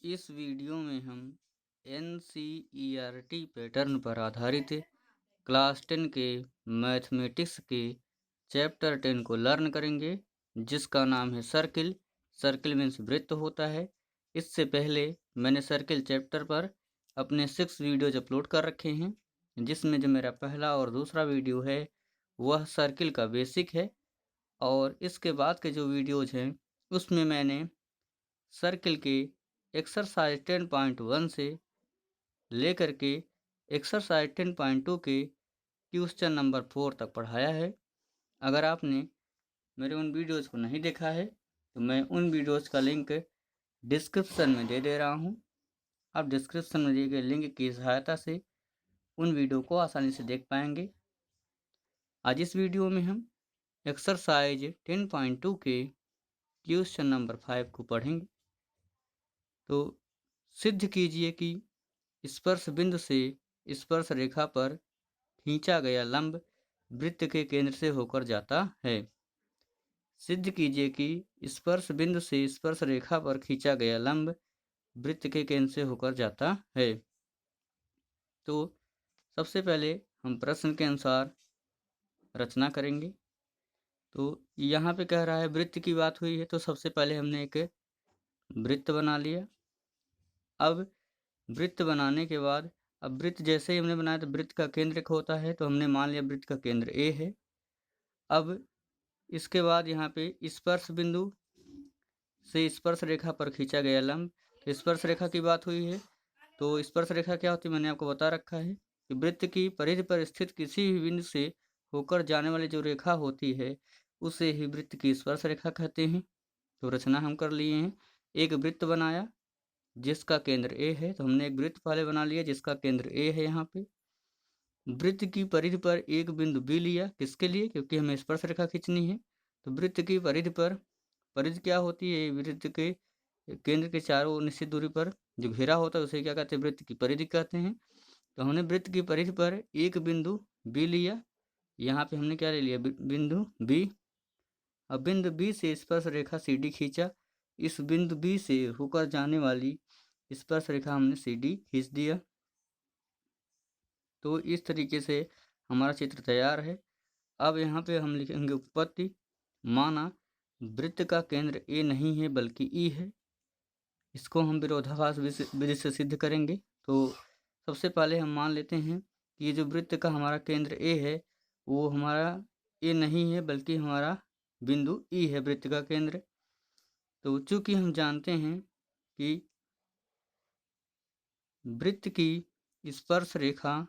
इस वीडियो में हम NCERT पैटर्न पर आधारित क्लास 10 के मैथमेटिक्स के चैप्टर 10 को लर्न करेंगे, जिसका नाम है सर्किल। सर्किल मीन्स वृत्त होता है। इससे पहले मैंने सर्किल चैप्टर पर अपने 6 वीडियोज अपलोड कर रखे हैं, जिसमें जो मेरा पहला और दूसरा वीडियो है वह सर्किल का बेसिक है, और इसके बाद के जो वीडियोज हैं उसमें मैंने सर्किल के एक्सरसाइज 10.1 से लेकर के एक्सरसाइज 10.2 के क्वेश्चन नंबर 4 तक पढ़ाया है। अगर आपने मेरे उन वीडियोज़ को नहीं देखा है तो मैं उन वीडियोज़ का लिंक डिस्क्रिप्शन में दे दे रहा हूँ। आप डिस्क्रिप्शन में दिए गए लिंक की सहायता से उन वीडियो को आसानी से देख पाएंगे। आज इस वीडियो में हम एक्सरसाइज 10.2 के क्वेश्चन नंबर 5 को पढ़ेंगे। तो सिद्ध कीजिए कि स्पर्श बिंदु से स्पर्श रेखा पर खींचा गया लंब वृत्त के केंद्र से होकर जाता है। सिद्ध कीजिए कि स्पर्श बिंदु से स्पर्श रेखा पर खींचा गया लंब वृत्त के केंद्र से होकर जाता है। तो सबसे पहले हम प्रश्न के अनुसार रचना करेंगे। तो यहाँ पे कह रहा है वृत्त की बात हुई है, तो सबसे पहले हमने एक वृत्त बना लिया। अब वृत्त बनाने के बाद अब वृत्त जैसे ही हमने बनाया तो वृत्त का केंद्र एक होता है, तो हमने मान लिया वृत्त का केंद्र ए है। अब इसके बाद यहाँ पे स्पर्श बिंदु से स्पर्श रेखा पर खींचा गया लंब, तो स्पर्श रेखा की बात हुई है। तो स्पर्श रेखा क्या होती है मैंने आपको बता रखा है कि वृत्त की परिधि पर स्थित किसी भी बिंदु से होकर जाने वाली जो रेखा होती है उसे ही वृत्त की स्पर्श रेखा कहते हैं। तो रचना हम कर लिए हैं। एक वृत्त बनाया जिसका केंद्र ए है, तो हमने एक वृत्त पहले बना लिया जिसका केंद्र ए है। यहाँ पे वृत्त की परिधि पर एक बिंदु बी लिया, किसके लिए? क्योंकि हमें स्पर्श रेखा खींचनी है। तो वृत्त की परिधि पर, परिधि क्या होती है? वृत्त के केंद्र के चारों ओर निश्चित दूरी पर जो घेरा होता है उसे क्या कहते हैं? वृत्त की परिधि कहते हैं। तो हमने वृत्त की परिधि पर एक बिंदु बी लिया। यहाँ पे हमने क्या ले लिया? बिंदु बी। अब बिंदु बी से स्पर्श रेखा सी डी खींचा। इस बिंदु बी से होकर जाने वाली स्पर्श रेखा हमने सी डी खींच दिया। तो इस तरीके से हमारा चित्र तैयार है। अब यहाँ पे हम लिखेंगे उत्पत्ति। माना वृत्त का केंद्र ए नहीं है बल्कि ई है। इसको हम विरोधाभास विधि से सिद्ध करेंगे। तो सबसे पहले हम मान लेते हैं कि ये जो वृत्त का हमारा केंद्र ए है वो हमारा ए नहीं है बल्कि हमारा बिंदु ई है वृत्त का केंद्र। तो चूंकि हम जानते हैं कि वृत्त की स्पर्श रेखा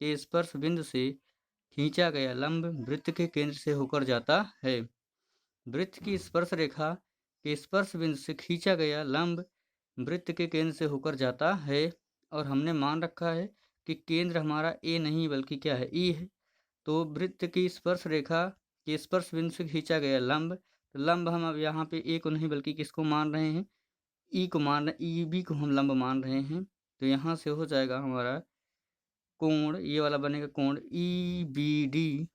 के स्पर्श बिंदु से खींचा गया लंब वृत्त के केंद्र से होकर जाता है। वृत्त की स्पर्श रेखा के स्पर्श बिंदु से खींचा गया लंब वृत्त के केंद्र से होकर जाता है, और हमने मान रखा है कि केंद्र हमारा ए नहीं बल्कि क्या है? ई है। तो वृत्त की स्पर्श रेखा के स्पर्श बिंदु से खींचा गया लंब, तो लंब हम अब यहाँ पे ए को नहीं बल्कि किसको मान रहे हैं? ई को मान रहे, ई बी को हम लंब मान रहे हैं। तो यहाँ से हो जाएगा हमारा कोण, ये वाला बनेगा कोण ई बी डी,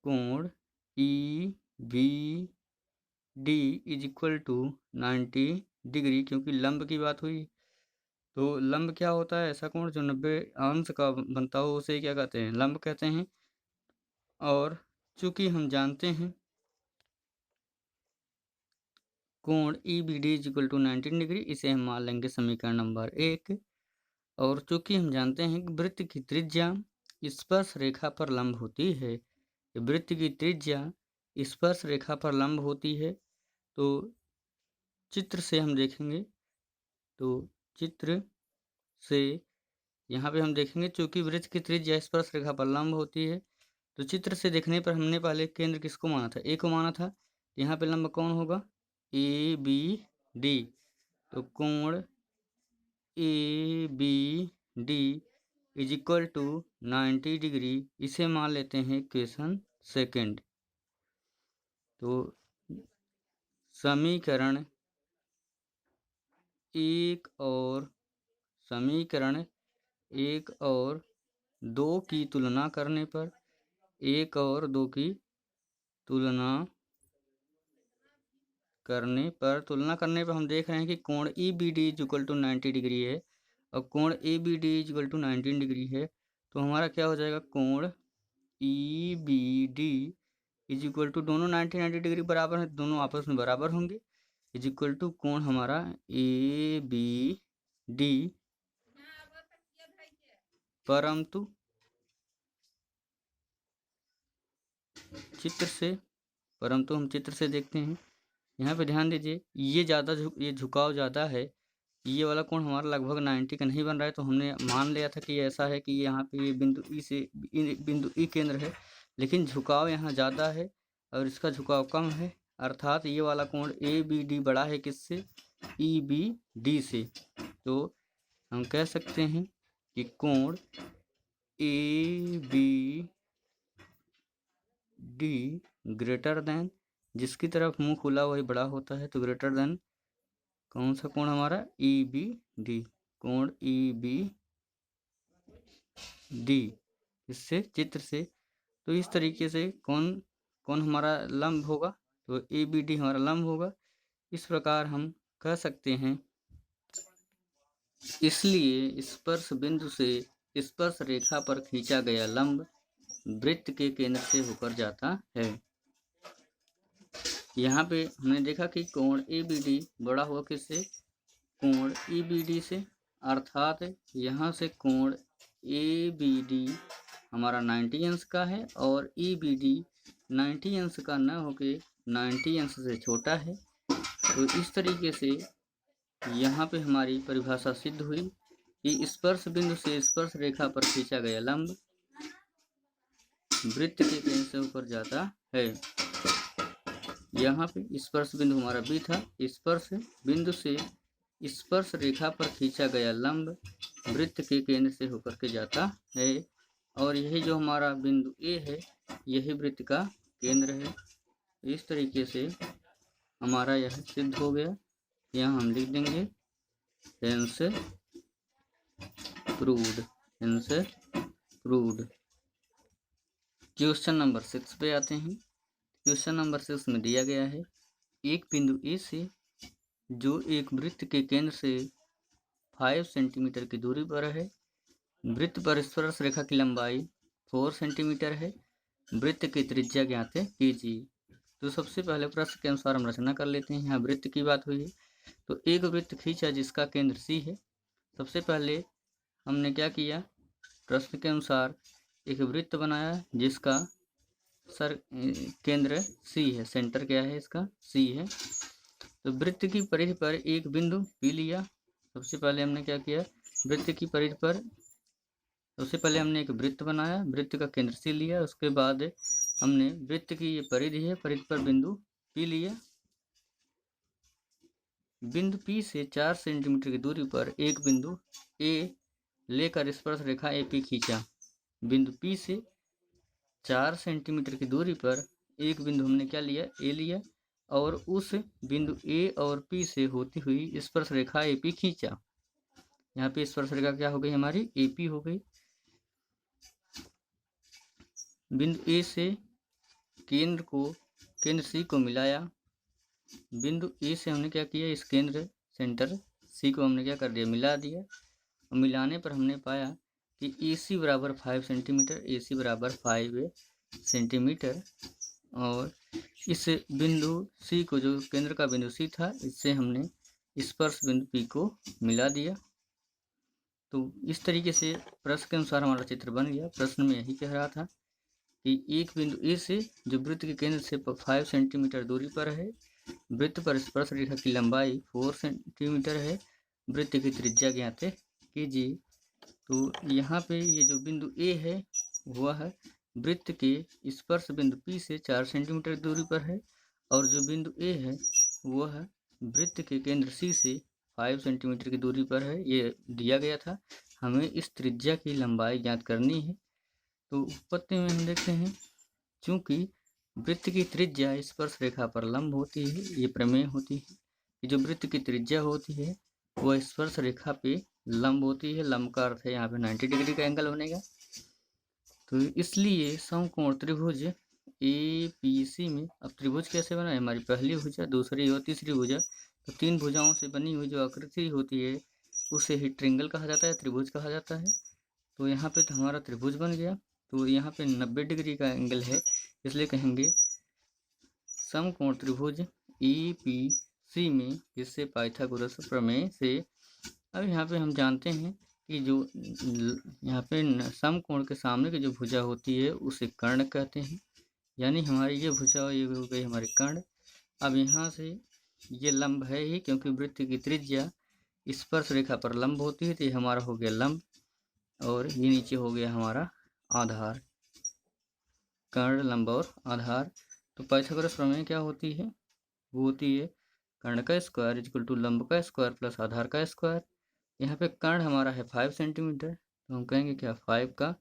कोण E B D is equal to 90 degree, क्योंकि लंब की बात हुई। तो लंब क्या होता है? ऐसा कोण जो 90 अंश का बनता हो उसे क्या कहते हैं? लंब कहते हैं। और चूंकि हम जानते हैं कोण E B D is equal to 90 degree, इसे हम मान लेंगे समीकरण नंबर 1। और चूंकि हम जानते हैं कि वृत्त की त्रिज्या स्पर्श रेखा पर लंब होती है, वृत्त की त्रिज्या स्पर्श रेखा पर लंब होती है, तो चित्र से हम देखेंगे। तो चित्र से यहाँ पे हम देखेंगे चूंकि वृत्त की त्रिज्या स्पर्श रेखा पर लंब होती है, तो चित्र से देखने पर हमने पहले केंद्र किसको माना था? ए को माना था। यहाँ पे लंब कौन होगा? A B D. तो कोण A B D is equal to 90 degree, इसे मान लेते हैं इक्वेशन सेकेंड। तो समीकरण एक और दो की तुलना करने पर, एक और दो की तुलना तुलना करने पर हम देख रहे हैं कि कोण E B D is equal to 90 degree है और कोण A B D is equal to 19 degree है। तो हमारा क्या हो जाएगा, कोण E B D is equal to, दोनों 90 डिग्री बराबर है, दोनों आपस में बराबर होंगे, इज इक्वल टू कोण हमारा ए बी डी, परंतु हम चित्र से देखते हैं। यहाँ पे ध्यान दीजिए, ये झुकाव ज़्यादा है, ये वाला कोण हमारा लगभग 90 का नहीं बन रहा है। तो हमने मान लिया था कि ऐसा है कि यहाँ पे ये बिंदु ई केंद्र है, लेकिन झुकाव यहाँ ज़्यादा है और इसका झुकाव कम है, अर्थात ये वाला कोण ए बी डी बड़ा है किससे, ई बी डी से। तो हम कह सकते हैं कि कोण A B D greater than, जिसकी तरफ मुंह खुला वही बड़ा होता है, तो ग्रेटर देन कौन सा कोण हमारा, ई बी डी, कोण ई बी डी, इससे चित्र से। तो इस तरीके से कौन हमारा लंब होगा, तो ए बी डी हमारा लंब होगा। इस प्रकार हम कह सकते हैं, इसलिए स्पर्श बिंदु से स्पर्श रेखा पर खींचा गया लंब वृत्त के केंद्र से होकर जाता है। यहाँ पे हमने देखा कि कोण ए बी डी बड़ा हुआ किससे, कोण ई बी डी से, अर्थात यहाँ से कोण ए बी डी हमारा 90 अंश का है और ई बी डी 90 अंश का न होके 90 अंश से छोटा है। तो इस तरीके से यहाँ पे हमारी परिभाषा सिद्ध हुई कि स्पर्श बिंदु से स्पर्श रेखा पर खींचा गया लंब वृत्त के केंद्र से होकर जाता है। यहाँ पे स्पर्श बिंदु हमारा बी था, स्पर्श बिंदु से स्पर्श रेखा पर खींचा गया लंब वृत्त के केंद्र से होकर के जाता है, और यही जो हमारा बिंदु ए है यही वृत्त का केंद्र है। इस तरीके से हमारा यह सिद्ध हो गया। यहाँ हम लिख देंगे hence proved, hence proved. Question number 6 पे आते हैं। क्वेश्चन नंबर 6 में दिया गया है, एक बिंदु ए से जो एक वृत्त के केंद्र से 5 सेंटीमीटर की दूरी पर है, वृत्त पर स्पर्श रेखा की लंबाई 4 सेंटीमीटर है, वृत्त की त्रिज्या ज्ञात कीजिए। तो सबसे पहले प्रश्न के अनुसार हम रचना कर लेते हैं। यहाँ वृत्त की बात हुई है, तो एक वृत्त खींचा जिसका केंद्र सी है। सबसे पहले हमने क्या किया, प्रश्न के अनुसार एक वृत्त बनाया जिसका केंद्र सी है, सेंटर क्या है इसका, सी है। तो वृत्त की परिधि पर एक बिंदु पी लिया। सबसे पहले हमने क्या किया, वृत्त की परिधि पर सबसे पहले हमने एक वृत्त बनाया, वृत्त का केंद्र सी लिया। उसके बाद हमने वृत्त की ये परिधि है, परिधि पर बिंदु पी लिया। बिंदु पी से 4 सेंटीमीटर की दूरी पर एक बिंदु ए लेकर स्पर्श रेखा ए पी खींचा। बिंदु पी से 4 सेंटीमीटर की दूरी पर एक बिंदु हमने क्या लिया, ए लिया, और उस बिंदु ए और पी से होती हुई स्पर्श रेखा ए पी खींचा। यहाँ पे स्पर्श रेखा क्या हो गई हमारी, ए पी हो गई। बिंदु ए से केंद्र सी को मिलाया। बिंदु ए से हमने क्या किया, इस केंद्र सेंटर सी को हमने क्या कर दिया, मिला दिया। और मिलाने पर हमने पाया कि ए सी बराबर 5 सेंटीमीटर, ए सी बराबर 5 सेंटीमीटर। और इस बिंदु सी को, जो केंद्र का बिंदु सी था, इससे हमने स्पर्श बिंदु पी को मिला दिया। तो इस तरीके से प्रश्न के अनुसार हमारा चित्र बन गया। प्रश्न में यही कह रहा था कि एक बिंदु ए से जो वृत्त के केंद्र से 5 सेंटीमीटर दूरी पर है, वृत्त पर स्पर्श रेखा की लंबाई 4 सेंटीमीटर है, वृत्त की त्रिज्या ज्ञात कीजिए। तो यहाँ पे ये जो बिंदु ए है वह वृत्त के स्पर्श बिंदु पी से 4 सेंटीमीटर दूरी पर है, और जो बिंदु ए है वह वृत्त के केंद्र सी से 5 सेंटीमीटर की दूरी पर है। ये दिया गया था, हमें इस त्रिज्या की लंबाई ज्ञात करनी है। तो उत्पत्ति में हम देखते हैं, चूंकि वृत्त की त्रिज्या स्पर्श रेखा पर लंब होती है, ये प्रमेय होती है कि जो वृत्त की त्रिज्या होती है वह स्पर्श रेखा पे लंब होती है। लंब का अर्थ है यहाँ पे 90 डिग्री का एंगल बनेगा। तो इसलिए समकोण त्रिभुज APC में अब त्रिभुज कैसे बना है, हमारी पहली भुजा, दूसरी और तीसरी भुजा, तो 3 भुजाओं से बनी हुई जो आकृति होती है उसे ही ट्रिंगल कहा जाता है, त्रिभुज कहा जाता है। तो यहाँ पे तो हमारा त्रिभुज बन गया। तो यहाँ पे 90 डिग्री का एंगल है, इसलिए कहेंगे समकोण त्रिभुज EPC में, जिससे पाइथागोरस प्रमेय से। अब यहाँ पे हम जानते हैं कि जो यहाँ पे समकोण के सामने की जो भुजा होती है उसे कर्ण कहते हैं, यानी हमारी ये भुजा ये हो गई हमारी कर्ण। अब यहाँ से ये लंब है ही, क्योंकि वृत्त की त्रिज्या स्पर्श रेखा पर लंब होती है, तो ये हमारा हो गया लंब, और ये नीचे हो गया हमारा आधार। कर्ण, लंब और आधार। तो पाइथागोरस प्रमेय क्या होती है, वो होती है कर्ण का स्क्वायर इक्वल टू लंब का स्क्वायर प्लस आधार का स्क्वायर। यहाँ पे कर्ण हमारा है 5 सेंटीमीटर, तो हम कहेंगे क्या 5 का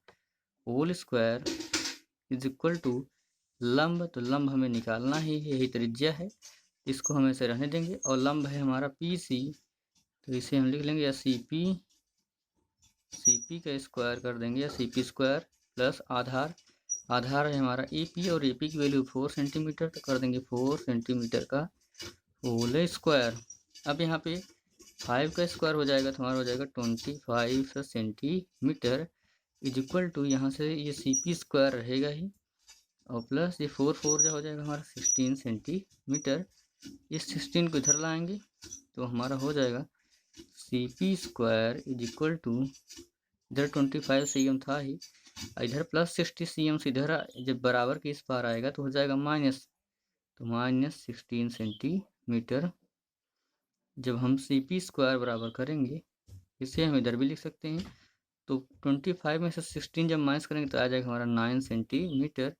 whole square is equal to लंब, तो लंब हमें निकालना ही है, यही त्रिज्या है, इसको हम ऐसे रहने देंगे। और लंब है हमारा PC, तो इसे हम लिख लेंगे या CP का स्क्वायर कर देंगे, या CP स्क्वायर प्लस आधार। आधार है हमारा AP, और AP की वैल्यू 4 सेंटीमीटर, तो कर देंगे 4 सेंटीमीटर का होल स्क्वायर। अब यहाँ पे 5 का स्क्वायर हो जाएगा, तो हमारा हो जाएगा 25 सेंटीमीटर इज इक्वल टू, यहाँ से ये CP स्क्वायर रहेगा ही, और प्लस ये 4 जो हो जाएगा हमारा 16 सेंटीमीटर। इस 16 को इधर लाएंगे तो हमारा हो जाएगा CP square is equal to, इधर 25 cm था ही, इधर प्लस 60 cm से इधर जब बराबर के इस पार आएगा तो हो जाएगा माइनस, तो माइनस 16 सेंटीमीटर। जब हम CP स्क्वायर बराबर करेंगे, इसे हम इधर भी लिख सकते हैं, तो 25 में से 16 जब माइनस करेंगे तो आ जाएगा हमारा 9 सेंटीमीटर।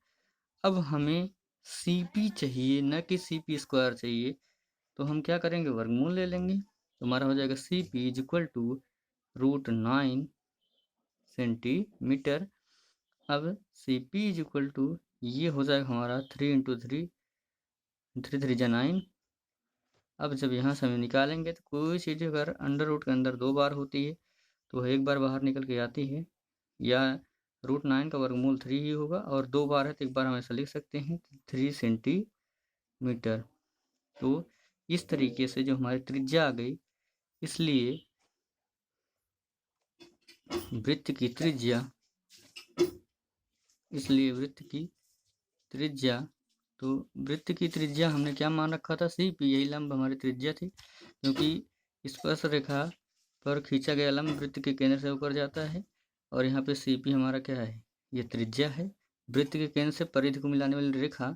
अब हमें CP चाहिए, न कि CP स्क्वायर चाहिए, तो हम क्या करेंगे, वर्गमूल ले लेंगे, तो हमारा हो जाएगा CP is equal to √9 centimetre. अब CP इज इक्वल टू ये हो जाएगा हमारा 3 × 3, 3 3 9। अब जब यहाँ से हमें निकालेंगे तो कोई चीज़ अगर अंडर रूट के अंदर 2 बार होती है तो एक बार बाहर निकल के आती है, या √9 का वर्गमूल 3 ही होगा, और 2 बार है तो एक बार हम ऐसा लिख सकते हैं 3 सेंटीमीटर। तो इस तरीके से जो हमारी त्रिज्या आ गई, इसलिए वृत्त की त्रिज्या, तो वृत्त की त्रिज्या हमने क्या मान रखा था, CP, यही लंब हमारी त्रिज्या थी, क्योंकि स्पर्श रेखा पर खींचा गया लंब वृत्त के केंद्र से होकर जाता है, और यहाँ पे CP हमारा क्या है, ये त्रिज्या है। वृत्त के केंद्र से परिधि को मिलाने वाली रेखा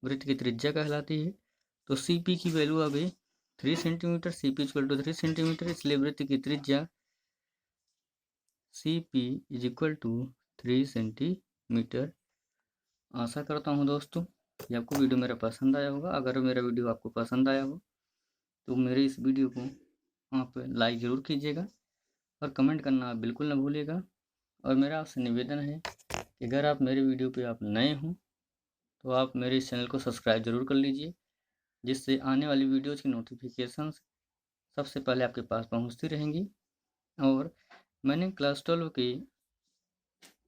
वृत्त की त्रिज्या कहलाती है। तो CP की वैल्यू आ गई 3 centimetre, CP equal to 3 centimetre, इसलिए वृत्त की त्रिज्या CP is equal to 3 centimetre. आशा करता हूँ दोस्तों कि आपको वीडियो मेरा पसंद आया होगा। अगर मेरा वीडियो आपको पसंद आया हो तो मेरे इस वीडियो को आप लाइक ज़रूर कीजिएगा, और कमेंट करना आप बिल्कुल ना भूलिएगा। और मेरा आपसे निवेदन है कि अगर आप मेरे वीडियो पे आप नए हों तो आप मेरे इस चैनल को सब्सक्राइब ज़रूर कर लीजिए, जिससे आने वाली वीडियोज़ की नोटिफिकेशंस सबसे पहले आपके पास पहुँचती रहेंगी। और मैंने क्लास 12 की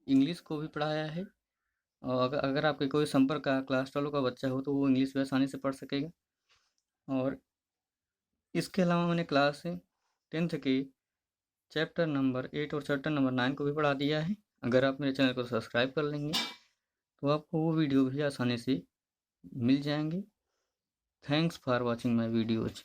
इंग्लिश को भी पढ़ाया है, और अगर आपके कोई संपर्क का क्लास 12 का बच्चा हो तो वो इंग्लिश भी आसानी से पढ़ सकेगा। और इसके अलावा मैंने क्लास 10th के चैप्टर नंबर 8 और चैप्टर नंबर 9 को भी पढ़ा दिया है। अगर आप मेरे चैनल को सब्सक्राइब कर लेंगे तो आपको वो वीडियो भी आसानी से मिल जाएंगे। Thanks for watching my videos.